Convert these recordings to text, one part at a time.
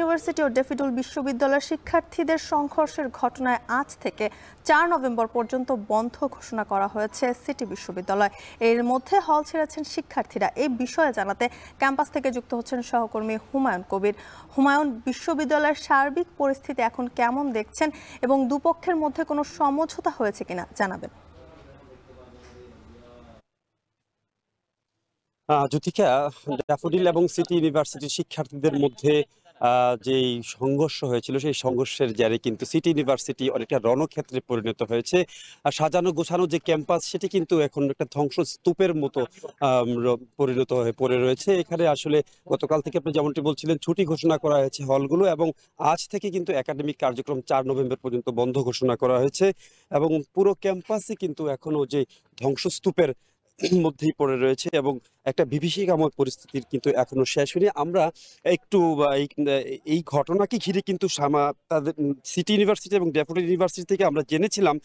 University ও daffodil বিশ্ববিদ্যালয়ের শিক্ষার্থীদের সংঘর্ষের ঘটনায় আজ থেকে ৪ নভেম্বর পর্যন্ত বন্ধ ঘোষণা করা হয়েছে সিটি বিশ্ববিদ্যালয়। এর মধ্যে হল ছেড়েছেন শিক্ষার্থীরা। এই বিষয়ে জানাতে ক্যাম্পাস থেকে যুক্ত হচ্ছেন সহকর্মী হুমায়ুন কবির। হুমায়ুন, বিশ্ববিদ্যালয়ের সার্বিক পরিস্থিতি এখন কেমন দেখছেন এবং দুপক্ষের মধ্যে কোনো সমঝোতা হয়েছে কিনা জানাবেন। জ্যোতিকা, ড্যাফোডিল এবং সিটি ইউনিভার্সিটির শিক্ষার্থীদের মধ্যে যেই সংঘর্ষ হয়েছিল সেই সংঘর্ষের জেরে কিন্তু সিটি ইউনিভার্সিটি অনেকটা রণক্ষেত্রে পরিণত হয়েছে। সাজানো গোছানো যে ক্যাম্পাস সেটি কিন্তু এখন একটা ধ্বংসস্তূপের মতো পরিণত হয়ে পড়ে রয়েছে। এখানে আসলে গতকাল থেকে আপনি যেমনটি বলছিলেন ছুটি ঘোষণা করা হয়েছে হলগুলো, এবং আজ থেকে কিন্তু একাডেমিক কার্যক্রম ৪ নভেম্বর পর্যন্ত বন্ধ ঘোষণা করা হয়েছে। এবং পুরো ক্যাম্পাসে কিন্তু এখনো যে ধ্বংসস্তূপের মধ্যেই পড়ে রয়েছে এবং একটা বিভীষিকাময় পরিস্থিতির কিন্তু এখনো শেষ হয়নি। আমরা একটু এই ঘটনাকে ঘিরে কিন্তু তাদের সিটি ইউনিভার্সিটি এবং ড্যাফোডিল ইউনিভার্সিটি থেকে আমরা জেনেছিলাম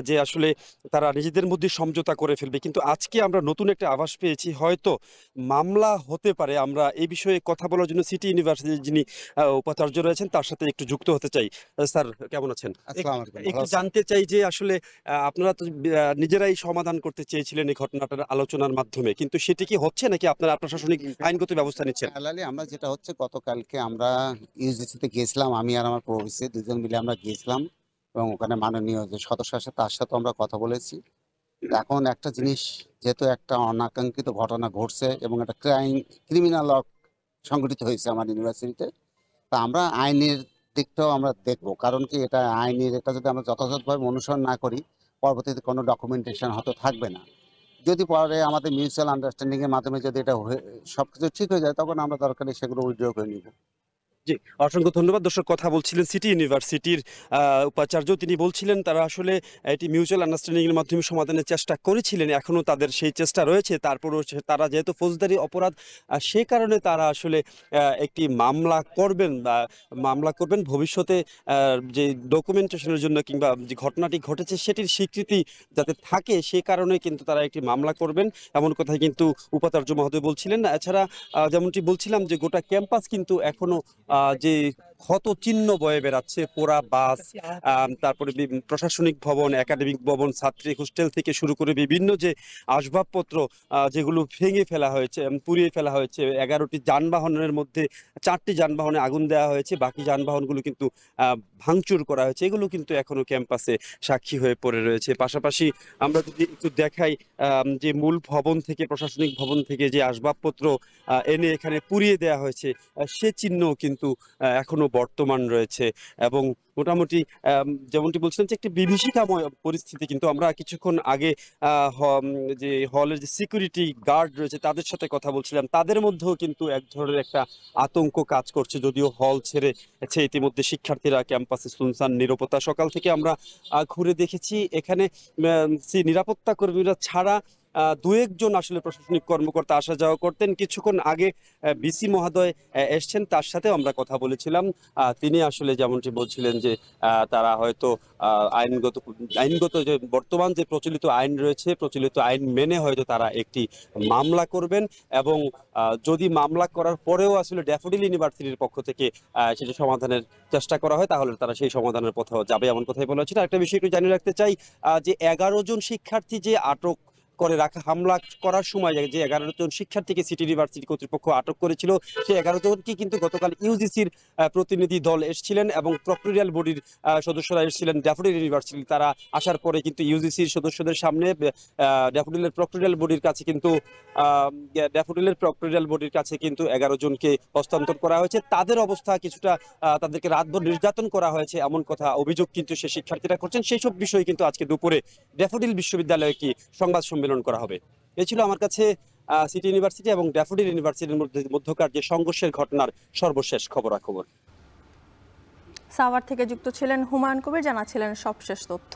যে আসলে তারা নিজেদের মধ্যে সমঝোতা করে ফেলবে, কিন্তু আজকে আমরা নতুন একটা আভাস পেয়েছি হয়তো মামলা হতে পারে। আমরা এই বিষয়ে কথা বলার জন্য সিটি ইউনিভার্সিটির যিনি উপাচার্য রয়েছেন তার সাথে একটু যুক্ত হতে চাই। স্যার, কেমন আছেন? একটু জানতে চাই যে আসলে আপনারা তো নিজেরাই সমাধান করতে চেয়েছিলেন এই ঘটনাটার আলোচনার মাধ্যমে, কিন্তু সেটি কি হচ্ছে নাকি আপনারা প্রশাসনিক আইনগত ব্যবস্থা নিচ্ছেন? আমরা যেটা হচ্ছে গতকালকে আমরা ইউজিসিতে গিয়েছিলাম, আমি আর আমার প্রভিসি দুজন মিলে আমরা গিয়েছিলাম এবং ওখানে মাননীয় যে সদস্য আছে তার সাথে আমরা কথা বলেছি। এখন একটা জিনিস, যেহেতু একটা অনাকাঙ্ক্ষিত ঘটনা ঘটছে এবং একটা ক্রিমিনাল সংঘটিত হয়েছে আমার ইউনিভার্সিটিতে, তা আমরা আইনের দিকটাও আমরা দেখবো। কারণ কি, এটা আইনের এটা যদি আমরা যথাযথভাবে অনুসরণ না করি পরবর্তীতে কোনো ডকুমেন্টেশন হয়তো থাকবে না। যদি পরে আমাদের মিউচুয়াল আন্ডারস্ট্যান্ডিং এর মাধ্যমে যদি এটা সবকিছু ঠিক হয়ে যায় তখন আমরা দরকারে সেগুলো উইথড্র করে নিব। জি, অসংখ্য ধন্যবাদ। দর্শক, কথা বলছিলেন সিটি ইউনিভার্সিটির উপাচার্য। তিনি বলছিলেন তারা আসলে এটি মিউচুয়াল আন্ডারস্ট্যান্ডিং এর মাধ্যমে সমাধানের চেষ্টা করেছিলেন, এখনো তাদের সেই চেষ্টা রয়েছে। তারপরও তারা যেহেতু ফৌজদারি অপরাধ, সে কারণে তারা আসলে একটি মামলা করবেন ভবিষ্যতে, যে ডকুমেন্টেশনের জন্য কিংবা যে ঘটনাটি ঘটেছে সেটির স্বীকৃতি যাতে থাকে সে কারণে কিন্তু তারা একটি মামলা করবেন, এমন কথাই কিন্তু উপাচার্য মহোদয় বলছিলেন। এছাড়া যেমনটি বলছিলাম যে গোটা ক্যাম্পাস কিন্তু এখনো যে ক্ষত চিহ্ন বয়ে বেড়াচ্ছে, পোড়া বাস, তারপরে প্রশাসনিক ভবন, একাডেমিক ভবন, ছাত্রী হোস্টেল থেকে শুরু করে বিভিন্ন যে আসবাবপত্র যেগুলো ভেঙে ফেলা হয়েছে, পুড়িয়ে ফেলা হয়েছে। 11টি যানবাহনের মধ্যে 4টি যানবাহনে আগুন দেওয়া হয়েছে, বাকি যানবাহনগুলো কিন্তু ভাঙচুর করা হয়েছে। এগুলো কিন্তু এখনো ক্যাম্পাসে সাক্ষী হয়ে পড়ে রয়েছে। পাশাপাশি আমরা যদি একটু দেখাই, যে মূল ভবন থেকে, প্রশাসনিক ভবন থেকে যে আসবাবপত্র এনে এখানে পুড়িয়ে দেওয়া হয়েছে, সে চিহ্ন কিন্তু এখনো বর্তমান রয়েছে। এবং মোটামুটি যেমনটি বলছিলাম যে একটি বিভীষিকাময় পরিস্থিতি। কিন্তু আমরা কিছুক্ষণ আগে যে হলের যে সিকিউরিটি গার্ড রয়েছে তাদের সাথে কথা বলছিলাম, তাদের মধ্যেও কিন্তু এক ধরনের একটা আতঙ্ক কাজ করছে। যদিও হল ছেড়েছে ইতিমধ্যে শিক্ষার্থীরা, ক্যাম্পাসে সুনসান নীরবতা। সকাল থেকে আমরা ঘুরে দেখেছি এখানে নিরাপত্তা কর্মীরা ছাড়া দু একজন আসলে প্রশাসনিক কর্মকর্তা আসা যাওয়া করতেন। কিছুক্ষণ আগে বিসি মহোদয় এসছেন, তার সাথে আমরা কথা বলেছিলাম। তিনি আসলে যেমনটি বলছিলেন যে তারা হয়তো আইনগত যে বর্তমান যে প্রচলিত আইন রয়েছে, প্রচলিত আইন মেনে হয়তো তারা একটি মামলা করবেন, এবং যদি মামলা করার পরেও আসলে ড্যাফোডিল ইউনিভার্সিটির পক্ষ থেকে সেটা সমাধানের চেষ্টা করা হয় তাহলে তারা সেই সমাধানের পথেও যাবে, এমন কথাই বলা হচ্ছে। একটা বিষয় একটু জানিয়ে রাখতে চাই, যে 11 জন শিক্ষার্থী যে আটক করে রাখা, হামলা করার সময় যে 11 জন শিক্ষার্থীকে সিটি ইউনিভার্সিটি কর্তৃপক্ষ আটক করেছিল, সেই 11 জনকে কিন্তু গতকাল ইউজিসির প্রতিনিধি দল এসেছিলেন এবং প্রক্টোরিয়াল বডির সদস্যরা এসেছিলেন ড্যাফোডিল ইউনিভার্সিটি। তারা আসার পরে কিন্তু ইউজিসির সদস্যদের সামনে ড্যাফোডিলের প্রক্টোরিয়াল বডির কাছে কিন্তু 11 জনকে হস্তান্তর করা হয়েছে। তাদের অবস্থা কিছুটা, তাদেরকে রাতভর নির্যাতন করা হয়েছে এমন কথা অভিযোগ কিন্তু সে শিক্ষার্থীরা করছেন। সেই সব বিষয়ে কিন্তু আজকে দুপুরে ড্যাফোডিল বিশ্ববিদ্যালয়ে একটি সংবাদ সম্মেলন করা হবে। এই ছিল আমার কাছে সিটি ইউনিভার্সিটি এবং ড্যাফোডিল ইউনিভার্সিটির মধ্যকার যে সংঘর্ষের ঘটনার সর্বশেষ খবরাখবর। সাভার থেকে যুক্ত ছিলেন হুমায়ুন কবির, জানাচ্ছিলেন সবশেষ তথ্য।